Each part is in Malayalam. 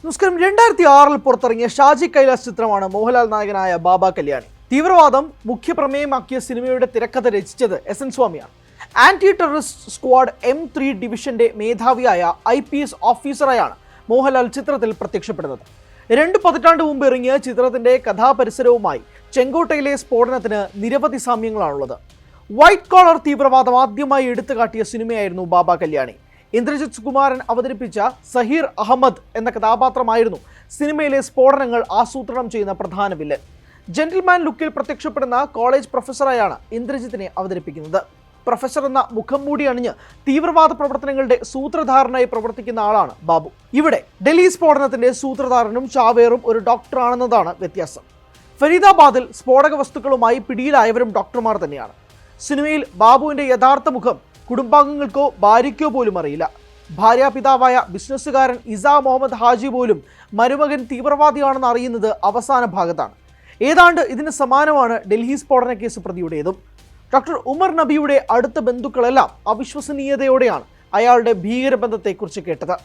നമസ്കാരം. 2006 പുറത്തിറങ്ങിയ ഷാജി കൈലാസ് ചിത്രമാണ് മോഹൻലാൽ നായകനായ ബാബ കല്യാണി. തീവ്രവാദം മുഖ്യപ്രമേയമാക്കിയ സിനിമയുടെ തിരക്കഥ രചിച്ചത് എസ് എൻ സ്വാമിയാണ്. ആന്റി ടെററിസ്റ്റ് സ്ക്വാഡ് M3 ഡിവിഷന്റെ മേധാവിയായ IPS ഓഫീസറായാണ് മോഹൻലാൽ ചിത്രത്തിൽ പ്രത്യക്ഷപ്പെടുന്നത്. 2 പതിറ്റാണ്ട് മുമ്പ് ഇറങ്ങിയ ചിത്രത്തിന്റെ കഥാപരിസരവുമായി ചെങ്കോട്ടയിലെ സ്ഫോടനത്തിന് നിരവധി സാമ്യങ്ങളാണുള്ളത്. വൈറ്റ് കോളർ തീവ്രവാദം ആദ്യമായി എടുത്തുകാട്ടിയ സിനിമയായിരുന്നു ബാബ കല്യാണി. ഇന്ദ്രജിത് സുകുമാരൻ അവതരിപ്പിച്ച സഹീർ അഹമ്മദ് എന്ന കഥാപാത്രമായിരുന്നു സിനിമയിലെ സ്ഫോടനങ്ങൾ ആസൂത്രണം ചെയ്യുന്ന പ്രധാന വില്ലൻ. ജെന്റിൽമാൻ ലുക്കിൽ പ്രത്യക്ഷപ്പെടുന്ന കോളേജ് പ്രൊഫസറായാണ് ഇന്ദ്രജിത്തിനെ അവതരിപ്പിക്കുന്നത്. പ്രൊഫസർ എന്ന മുഖം മൂടി അണിഞ്ഞ് തീവ്രവാദ പ്രവർത്തനങ്ങളുടെ സൂത്രധാരനായി പ്രവർത്തിക്കുന്ന ആളാണ് ബാബു. ഇവിടെ ഡൽഹി സ്ഫോടനത്തിന്റെ സൂത്രധാരനും ചാവേറും ഒരു ഡോക്ടറാണെന്നതാണ് വ്യത്യാസം. ഫരീദാബാദിൽ സ്ഫോടക വസ്തുക്കളുമായി പിടിയിലായവരും ഡോക്ടർമാർ തന്നെയാണ്. സിനിമയിൽ ബാബുവിന്റെ യഥാർത്ഥ മുഖം കുടുംബാംഗങ്ങൾക്കോ ഭാര്യയ്ക്കോ പോലും അറിയില്ല. ഭാര്യാപിതാവായ ബിസിനസ്സുകാരൻ ഇസാ മുഹമ്മദ് ഹാജി പോലും മരുമകൻ തീവ്രവാദിയാണെന്ന് അറിയുന്നത് അവസാന ഭാഗത്താണ്. ഏതാണ്ട് ഇതിന് സമാനമാണ് ഡൽഹി സ്ഫോടന കേസ് പ്രതിയുടേതും. ഡോക്ടർ ഉമർ നബിയുടെ അടുത്ത ബന്ധുക്കളെല്ലാം അവിശ്വസനീയതയോടെയാണ് അയാളുടെ ഭീകരബന്ധത്തെക്കുറിച്ച് കേട്ടത്.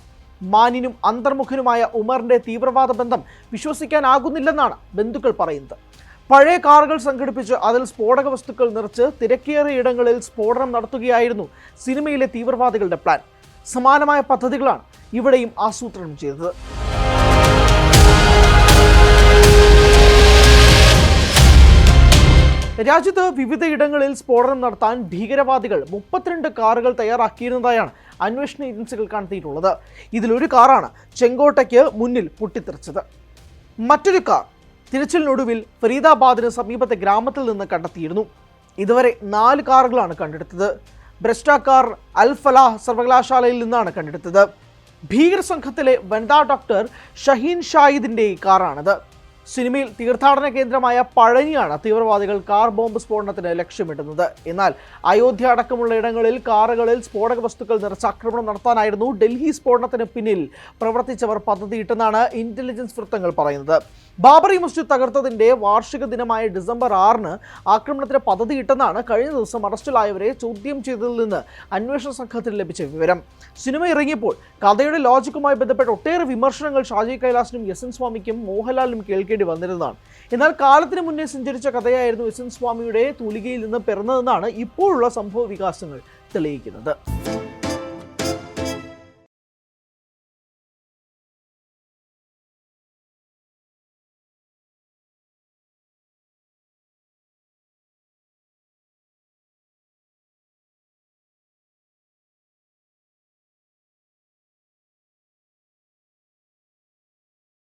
മാന്യനും അന്തർമുഖനുമായ ഉമറിന്റെ തീവ്രവാദ ബന്ധം വിശ്വസിക്കാനാകുന്നില്ലെന്നാണ് ബന്ധുക്കൾ പറയുന്നത്. പഴയ കാറുകൾ സംഘടിപ്പിച്ച് അതിൽ സ്ഫോടക വസ്തുക്കൾ നിറച്ച് തിരക്കേറിയ ഇടങ്ങളിൽ സ്ഫോടനം നടത്തുകയായിരുന്നു സിനിമയിലെ തീവ്രവാദികളുടെ പ്ലാൻ. സമാനമായ പദ്ധതികളാണ് ഇവിടെയും ആസൂത്രണം ചെയ്തത്. രാജ്യത്ത് വിവിധയിടങ്ങളിൽ സ്ഫോടനം നടത്താൻ ഭീകരവാദികൾ 32 കാറുകൾ തയ്യാറാക്കിയിരുന്നതായാണ് അന്വേഷണ ഏജൻസികൾ കണ്ടെത്തിയിട്ടുള്ളത്. ഇതിലൊരു കാറാണ് ചെങ്കോട്ടയ്ക്ക് മുന്നിൽ പൊട്ടിത്തെറിച്ചത്. മറ്റൊരു കാർ തിരച്ചിലിനൊടുവിൽ ഫരീദാബാദിന് സമീപത്തെ ഗ്രാമത്തിൽ നിന്ന് കണ്ടെത്തിയിരുന്നു. ഇതുവരെ 4 കാറുകളാണ് കണ്ടെടുത്തത്. ബ്രസ്റ്റാക്കാർ അൽ ഫലാഹ് സർവകലാശാലയിൽ നിന്നാണ് കണ്ടെടുത്തത്. ഭീകര സംഘത്തിലെ വനിതാ ഡോക്ടർ ഷഹീൻ ഷാഹിദിന്റെ കാറാണിത്. സിനിമയിൽ തീർത്ഥാടന കേന്ദ്രമായ പഴനിയാണ് തീവ്രവാദികൾ കാർ ബോംബ് സ്ഫോടനത്തിന് ലക്ഷ്യമിടുന്നത്. എന്നാൽ അയോധ്യ അടക്കമുള്ള ഇടങ്ങളിൽ കാറുകളിൽ സ്ഫോടക വസ്തുക്കൾ നിറച്ച് ആക്രമണം നടത്താനായിരുന്നു ഡൽഹി സ്ഫോടനത്തിന് പിന്നിൽ പ്രവർത്തിച്ചവർ പദ്ധതിയിട്ടെന്നാണ് ഇന്റലിജൻസ് വൃത്തങ്ങൾ പറയുന്നത്. ബാബറി മസ്ജിദ് തകർത്തതിന്റെ വാർഷിക ദിനമായ ഡിസംബർ 6 ആക്രമണത്തിന് പദ്ധതിയിട്ടെന്നാണ് കഴിഞ്ഞ ദിവസം അറസ്റ്റിലായവരെ ചോദ്യം ചെയ്തതിൽ നിന്ന് അന്വേഷണ സംഘത്തിന് ലഭിച്ച വിവരം. സിനിമ ഇറങ്ങിയപ്പോൾ കഥയുടെ ലോജിക്കുമായി ബന്ധപ്പെട്ട ഒട്ടേറെ വിമർശനങ്ങൾ ഷാജി കൈലാസിനും എസ് എൻ സ്വാമിക്കും മോഹൻലാലിനും കേൾക്കേണ്ടി വന്നിരുന്നതാണ്. എന്നാൽ കാലത്തിന് മുന്നേ സഞ്ചരിച്ച കഥയായിരുന്നു എസ് എൻ സ്വാമിയുടെ തൂലികയിൽ നിന്ന് പിറന്നതെന്നാണ് ഇപ്പോഴുള്ള സംഭവ വികാസങ്ങൾ തെളിയിക്കുന്നത്.